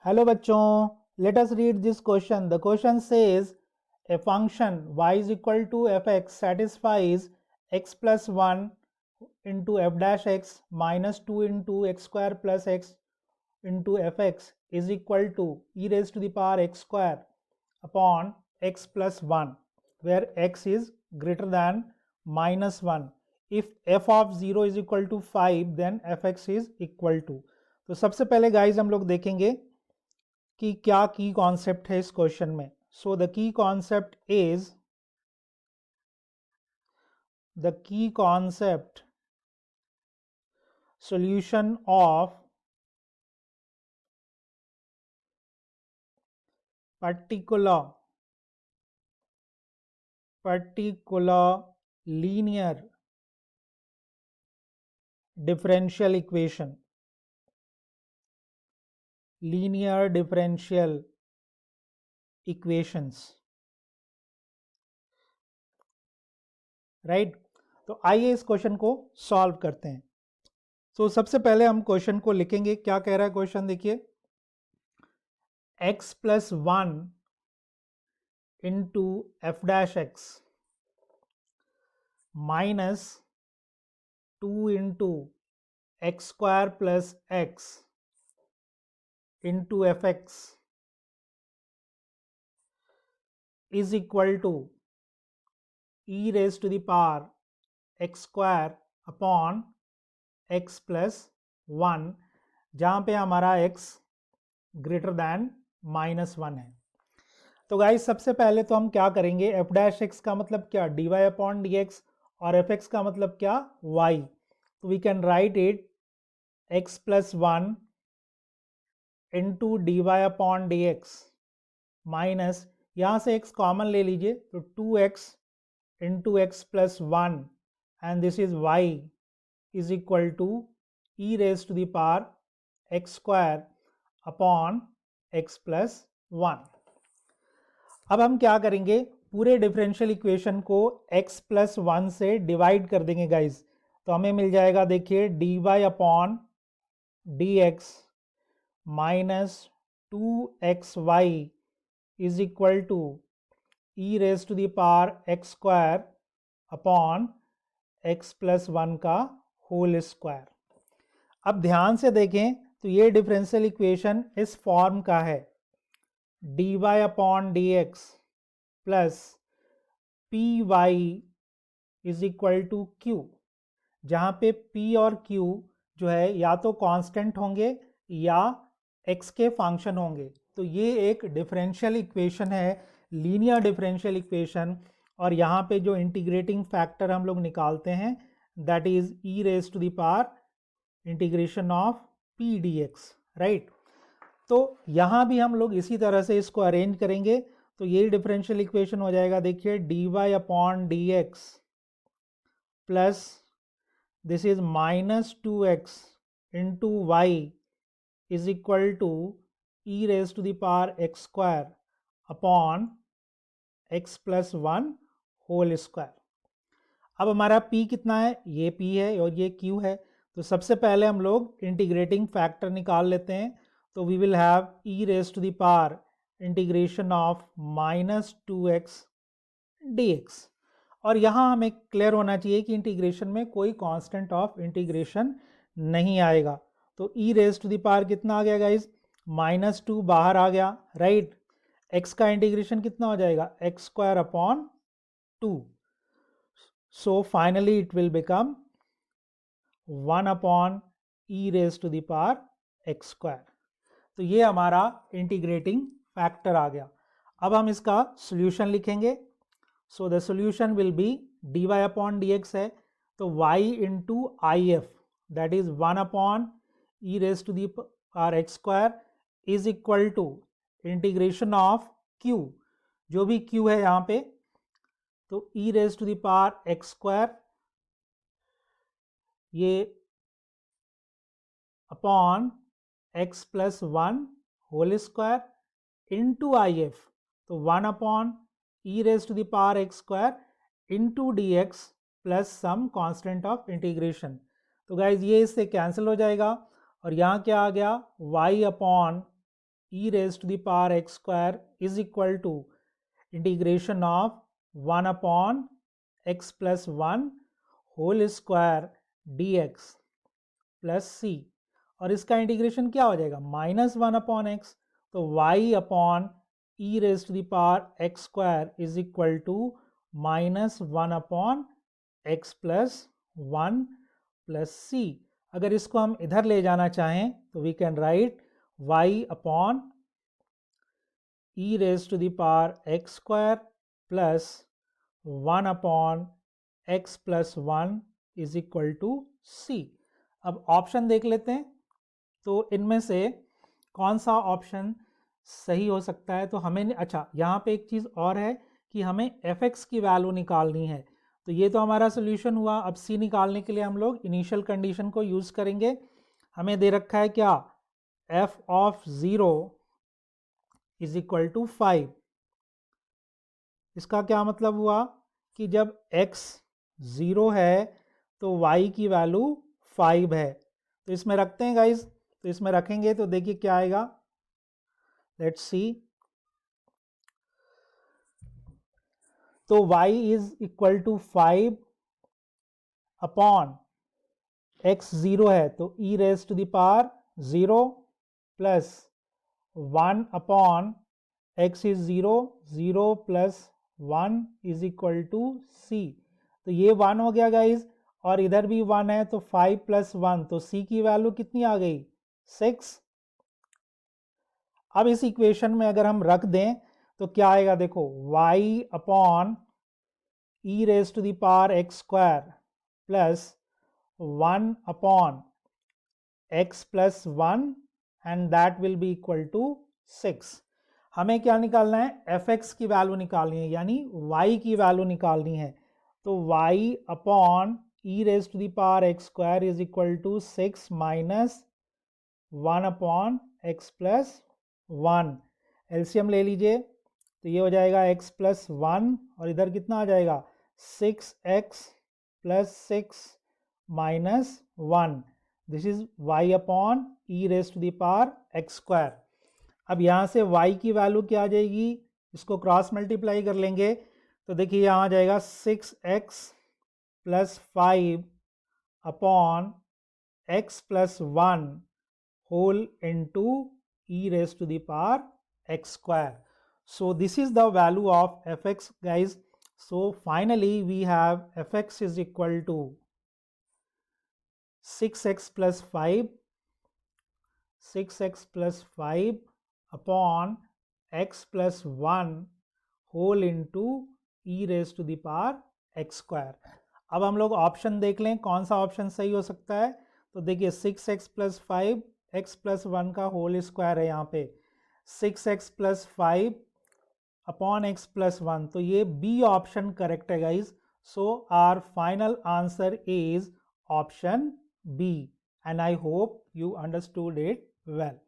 Hello बच्चों, let us read this question. The question says a function y is equal to fx satisfies x plus 1 into f dash x minus 2 into x square plus x into fx is equal to e raised to the power x square upon x plus 1 where x is greater than minus 1. If f of 0 is equal to 5 then fx is equal to. तो सबसे पहले guys हम लोग देखेंगे कि क्या की concept है इस क्वेश्चन में. So the key concept solution of particular linear differential equation, linear differential equations, right. तो आइए इस क्वेश्चन को सॉल्व करते हैं. तो सबसे पहले हम क्वेश्चन को लिखेंगे. क्या कह रहा है क्वेश्चन, देखिए. x plus 1 into f dash x minus 2 into x square plus x into fx is equal to e raised to the power x square upon x plus 1, जहाँ पे हमारा x ग्रेटर दैन -1 है. तो guys सबसे पहले तो हम क्या करेंगे, f डैश x का मतलब क्या, dy अपॉन dx, और fx का मतलब क्या, y. तो we can write it x plus 1 into d Y upon D x minus, यहाँ से x कॉमन ले लीजिए तो 2x into x plus 1 and this is y is equal to e raise to the power x square upon x plus 1. अब हम क्या करेंगे, पूरे डिफरेंशियल इक्वेशन को x प्लस 1 से डिवाइड कर देंगे गाइज. तो हमें मिल जाएगा, देखिए, d Y upon D x minus 2xy is equal to e raise to the power x square upon x plus 1 का होल स्क्वायर. अब ध्यान से देखें तो ये डिफरेंशियल इक्वेशन इस फॉर्म का है, d Y upon D x plus p y is equal to q, जहाँ पे p और q जो है या तो कांस्टेंट होंगे या x के फंक्शन होंगे. तो ये एक डिफरेंशियल इक्वेशन है, लीनियर डिफरेंशियल इक्वेशन, और यहाँ पे जो इंटीग्रेटिंग फैक्टर हम लोग निकालते हैं that is e raise to the power integration of p dx, right. तो यहाँ भी हम लोग इसी तरह से इसको अरेंज करेंगे. तो ये डिफरेंशियल इक्वेशन हो जाएगा, देखिए, d Y upon D x plus this is minus 2x into y is equal to e raise to the power x square upon x plus 1 whole square. अब हमारा p कितना है, ये p है और ये q है. तो सबसे पहले हम लोग इंटीग्रेटिंग फैक्टर निकाल लेते हैं. तो we will have e raise to the power integration of minus 2x dx. और यहाँ हमें क्लियर होना चाहिए कि इंटीग्रेशन में कोई कांस्टेंट ऑफ इंटीग्रेशन नहीं आएगा. तो e raise to the power कितना आ गया गाइज, -2 बाहर आ गया, राइट. x का इंटीग्रेशन कितना हो जाएगा, x square upon 2. So finally it will become 1 upon e raise to the power x square. तो ये हमारा इंटीग्रेटिंग फैक्टर आ गया. अब हम इसका सॉल्यूशन लिखेंगे. So the solution will be D Y upon D X है, तो y into I F that is 1 upon E raise to the power x square is equal to integration of q, जो भी q है यहाँ पे, तो E raise to the power x square ये upon x plus 1 whole square into I F, तो 1 upon e raise to the power x square into d x plus some constant of integration. तो guys ये इससे cancel हो जाएगा और यहाँ क्या आ गया, y upon e raised to the power x square is equal to integration of 1 upon x plus 1 whole square dx plus C, और इसका इंटीग्रेशन क्या हो जाएगा माइनस 1 अपॉन एक्स, तो y upon E raise to the power x square is equal to minus 1 upon x plus 1 plus C. अगर इसको हम इधर ले जाना चाहें तो we can write y upon E raise to the power x square plus 1 upon x plus 1 is equal to C. अब option देख लेते हैं, तो इनमें से कौन सा ऑप्शन सही हो सकता है। तो हमें अच्छा यहाँ पे एक चीज़ और है कि हमें f(x) की वैल्यू निकालनी है। तो ये तो हमारा सोल्यूशन हुआ। अब c निकालने के लिए हम लोग इनिशियल कंडीशन को यूज़ करेंगे। हमें दे रखा है क्या, f of 0 is equal to 5। इसका क्या मतलब हुआ कि जब x 0 है तो y की वैल्यू 5 है। तो इसमें रखते हैं गाइज, तो इसमें रखेंगे तो देखिए क्या आएगा, लेट्स सी। तो y is equal to 5 upon x 0 है तो e raise to the power 0 plus 1 upon x is 0, 0 plus 1 is equal to c। तो ये 1 हो गया गाइज, और इधर भी 1 है तो 5 प्लस 1, तो c की वैल्यू कितनी आ गई 6। अब इस इक्वेशन में अगर हम रख दें तो क्या आएगा, देखो y upon E raise to the power x square plus 1 upon x plus 1 and that will be equal to 6। हमें क्या निकालना है, f(x) की वैल्यू निकालनी है, यानी y की वैल्यू निकालनी है। तो y upon E raise to the power x square is equal to 6 minus 1 upon x plus 1। LCM ले लीजिए तो ये हो जाएगा x प्लस 1 और इधर कितना आ जाएगा 6x plus 6 minus 1। This is y upon E raise to the power x square. अब यहाँ से y की वैल्यू क्या आ जाएगी, इसको क्रॉस मल्टीप्लाई कर लेंगे तो देखिए यहाँ आ जाएगा 6x plus 5 upon x plus 1 whole into e raised to the power x square. So this is the value of f(x) guys. So finally we have f(x) is equal to 6x plus 5 upon x plus 1 whole into e raised to the power x square. अब हम लोग option देख लें कौन सा option सही हो सकता है। तो देखिए 6x प्लस 5 x प्लस 1 का होल स्क्वायर है, यहाँ पे 6x plus 5 upon x plus 1, तो ये बी ऑप्शन करेक्ट है guys. So our final answer is option B, and I hope you understood it well.